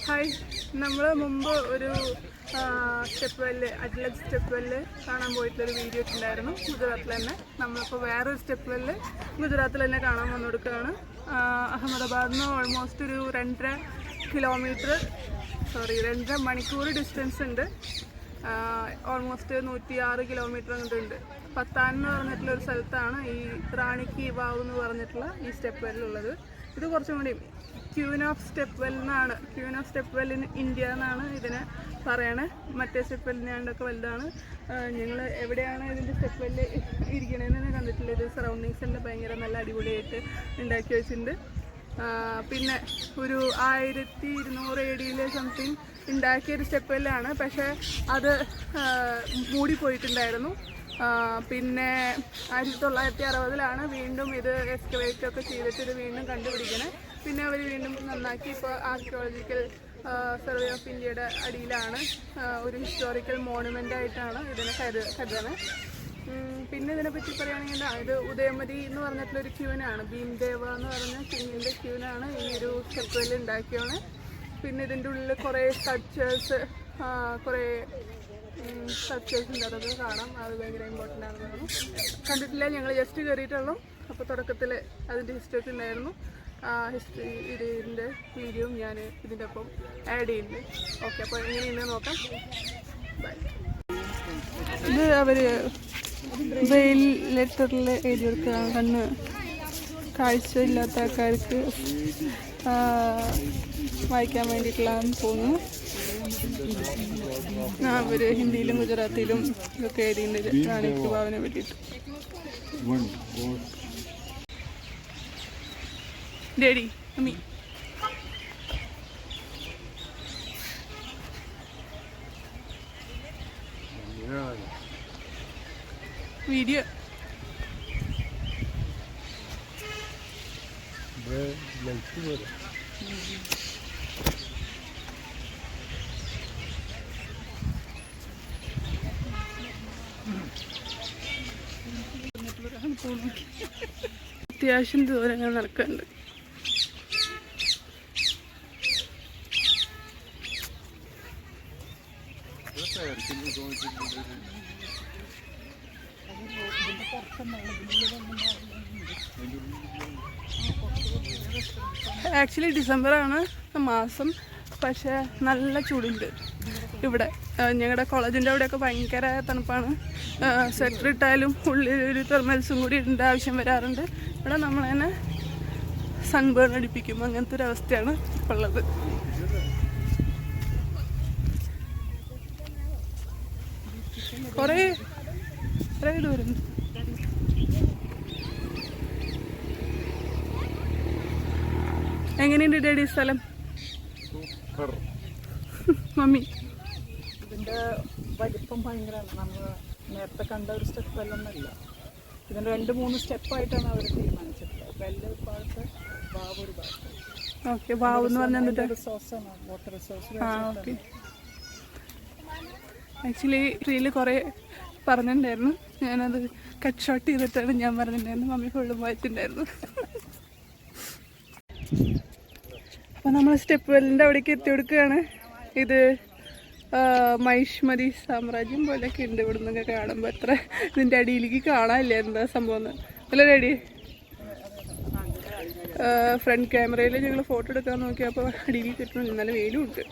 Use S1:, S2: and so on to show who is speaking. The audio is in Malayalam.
S1: ഹായ്, നമ്മൾ മുമ്പ് ഒരു സ്റ്റെപ്പ് വെല്ല് അഡ്ലറ്റ് സ്റ്റെപ്പ് വെല്ല് കാണാൻ പോയിട്ടുള്ളൊരു വീഡിയോ ഇട്ടുണ്ടായിരുന്നു ഗുജറാത്തിൽ തന്നെ. നമ്മളിപ്പോൾ വേറൊരു സ്റ്റെപ്പ് വെല്ല് ഗുജറാത്തിൽ തന്നെ കാണാൻ വന്നു കൊടുക്കുകയാണ്. അഹമ്മദാബാദിൽ നിന്ന് ഓൾമോസ്റ്റ് ഒരു 2.5 മണിക്കൂർ ഡിസ്റ്റൻസ് ഉണ്ട്. Almost 106 kilometre അങ്ങോട്ടുണ്ട്. പത്താൻ എന്ന് പറഞ്ഞിട്ടുള്ളൊരു സ്ഥലത്താണ് ഈ റാണി കി വാവ് എന്ന് പറഞ്ഞിട്ടുള്ള ഈ സ്റ്റെപ്പ് വെല്ലുള്ളത്. ഇത് കുറച്ചും കൂടി ക്യൂൻ ഓഫ് സ്റ്റെപ്പ് വെൽ എന്നാണ്, queen of step well in India എന്നാണ് ഇതിനെ പറയണേ. മറ്റേ സ്റ്റെപ്പ് വെല്ലിനാണ്ടൊക്കെ വലുതാണ്. ഞങ്ങൾ എവിടെയാണ് ഇതിൻ്റെ സ്റ്റെപ്പ് വെല്ല് ഇരിക്കണതെന്ന് തന്നെ കണ്ടിട്ടില്ല. ഇത് സറൗണ്ടിങ്സ് എല്ലാം ഭയങ്കര നല്ല അടിപൊളിയായിട്ട് ഉണ്ടാക്കി വെച്ചിട്ടുണ്ട്. പിന്നെ ഒരു 1200 AD സംതിങ് ഉണ്ടാക്കിയൊരു സ്റ്റെപ്പ് വെല്ലാണ്. പക്ഷേ അത് മൂടിപ്പോയിട്ടുണ്ടായിരുന്നു. പിന്നെ 1960-ലാണ് വീണ്ടും ഇത് എക്സ്കവേറ്റ് ഒക്കെ ചെയ്തിട്ട് ഇത് വീണ്ടും കണ്ടുപിടിക്കണേ. പിന്നെ അവർ വീണ്ടും നന്നാക്കി ഇപ്പോൾ ആർക്കിയോളജിക്കൽ സർവേ ഓഫ് ഇന്ത്യയുടെ അടിയിലാണ്. ഒരു ഹിസ്റ്റോറിക്കൽ മോണുമെൻ്റ് ആയിട്ടാണ് ഇതിനെ കരുതണേ. പിന്നെ ഇതിനെപ്പറ്റി പറയുകയാണെങ്കിൽ ഇത് ഉദയമതി എന്ന് പറഞ്ഞിട്ടുള്ളൊരു ക്യൂനാണ്. ഭീംദേവ എന്ന് പറഞ്ഞ കിങ്ങിൻ്റെ ക്യൂനാണ് ഈ ഒരു സ്റ്റെപ്പ് വെല്ല് ഉണ്ടാക്കിയാണ്. പിന്നെ ഇതിൻ്റെ ഉള്ളിൽ കുറേ സ്കൾപ്ചേഴ്സ് ഉണ്ട്. അതൊക്കെ കാണാം. അത് ഭയങ്കര ഇമ്പോർട്ടൻ്റ് ആണെന്ന് തോന്നുന്നു. കണ്ടിട്ടില്ല, ഞങ്ങൾ ജസ്റ്റ് കയറിയിട്ടുള്ളൂ. അപ്പോൾ തുടക്കത്തിൽ അതിൻ്റെ ഹിസ്റ്ററി ഉണ്ടായിരുന്നു. ഇതിൻ്റെ വീഡിയോയും ഞാൻ ഇതിൻ്റെ ഒപ്പം ആഡ് ചെയ്യുന്നുണ്ട്. ഓക്കെ, അപ്പോൾ എങ്ങനെയുണ്ട് നോക്കാം. ബൈ. ഇത് അവർ ബ്രെയിൽ ലെറ്ററിൽ എഴുതി കൊടുക്കുകയാണ്. കണ്ണ് കാഴ്ചയില്ലാത്ത ആൾക്കാർക്ക് വായിക്കാൻ വേണ്ടിയിട്ടുള്ളതാണെന്ന് തോന്നുന്നു. അവർ ഹിന്ദിയിലും ഗുജറാത്തിയിലും ഇതൊക്കെ എഴുതിയിട്ടുണ്ട് റാണി കി വാവിനെ പറ്റിയിട്ട്. ഡേഡി അമ്മി വീഡിയോ അത്യാവശ്യം ദൂരങ്ങൾ നടക്കുന്നുണ്ട്. ആക്ച്വലി ഡിസംബറാണ് മാസം, പക്ഷേ നല്ല ചൂടുണ്ട് ഇവിടെ. ഞങ്ങളുടെ കോളേജിൻ്റെ അവിടെയൊക്കെ ഭയങ്കര തണുപ്പാണ്. സ്വെറ്റർ ഇട്ടാലും ഉള്ളിൽ ഒരു തെർമൽസും കൂടി ഇടേണ്ട ആവശ്യം വരാറുണ്ട്. ഇവിടെ നമ്മൾ തന്നെ സൺബേൺ അടിപ്പിക്കും. അങ്ങനത്തെ ഒരു അവസ്ഥയാണ് ഇപ്പോൾ ഉള്ളത്. കുറേ ദൂരം. എങ്ങനെയുണ്ട് ഡേഡി സ്ഥലം? മമ്മി,
S2: ഇതിൻ്റെ വലിപ്പം ഭയങ്കരമാണ്. നമ്മൾ നേരത്തെ കണ്ട ഒരു സ്റ്റെപ്പ് വെല്ലൊന്നുമില്ല. ഇതിൻ്റെ 2-3 സ്റ്റെപ്പായിട്ടാണ് അവർ തീരുമാനിച്ചിട്ടുള്ളത്. വെല്ല് ഒരു ഭാഗത്ത്, വാവ് ഒരു ഭാഗത്ത്.
S1: ഓക്കെ, വാവ് എന്ന് പറഞ്ഞാൽ
S2: റിസോഴ്സാണ്, water resource.
S1: Okay. Actually reel കുറേ പറഞ്ഞിട്ടുണ്ടായിരുന്നു. ഞാനത് കട്ട് ഷോട്ട് ചെയ്തിട്ടാണ് ഞാൻ പറഞ്ഞിട്ടുണ്ടായിരുന്നു. മമ്മി ഫുള്ളും വായിച്ചിട്ടുണ്ടായിരുന്നു. അപ്പോൾ നമ്മൾ സ്റ്റെപ്പ് വെല്ലിൻ്റെ അവിടേക്ക് എത്തി കൊടുക്കുകയാണ്. ഇത് മഹിഷ്മതി സാമ്രാജ്യം പോലെയൊക്കെ ഉണ്ട്. ഇവിടെ നിന്നൊക്കെ കാണുമ്പോൾ എത്ര ഇതിൻ്റെ അടിയിലേക്ക് കാണാനില്ല എന്താ സംഭവം അല്ല ഡാഡി. ഫ്രണ്ട് ക്യാമറയിൽ ഞങ്ങൾ ഫോട്ടോ എടുക്കാൻ നോക്കിയപ്പോൾ അടിയിലേക്ക് കിട്ടുന്നു. നല്ല വെയിലും ഉണ്ട്.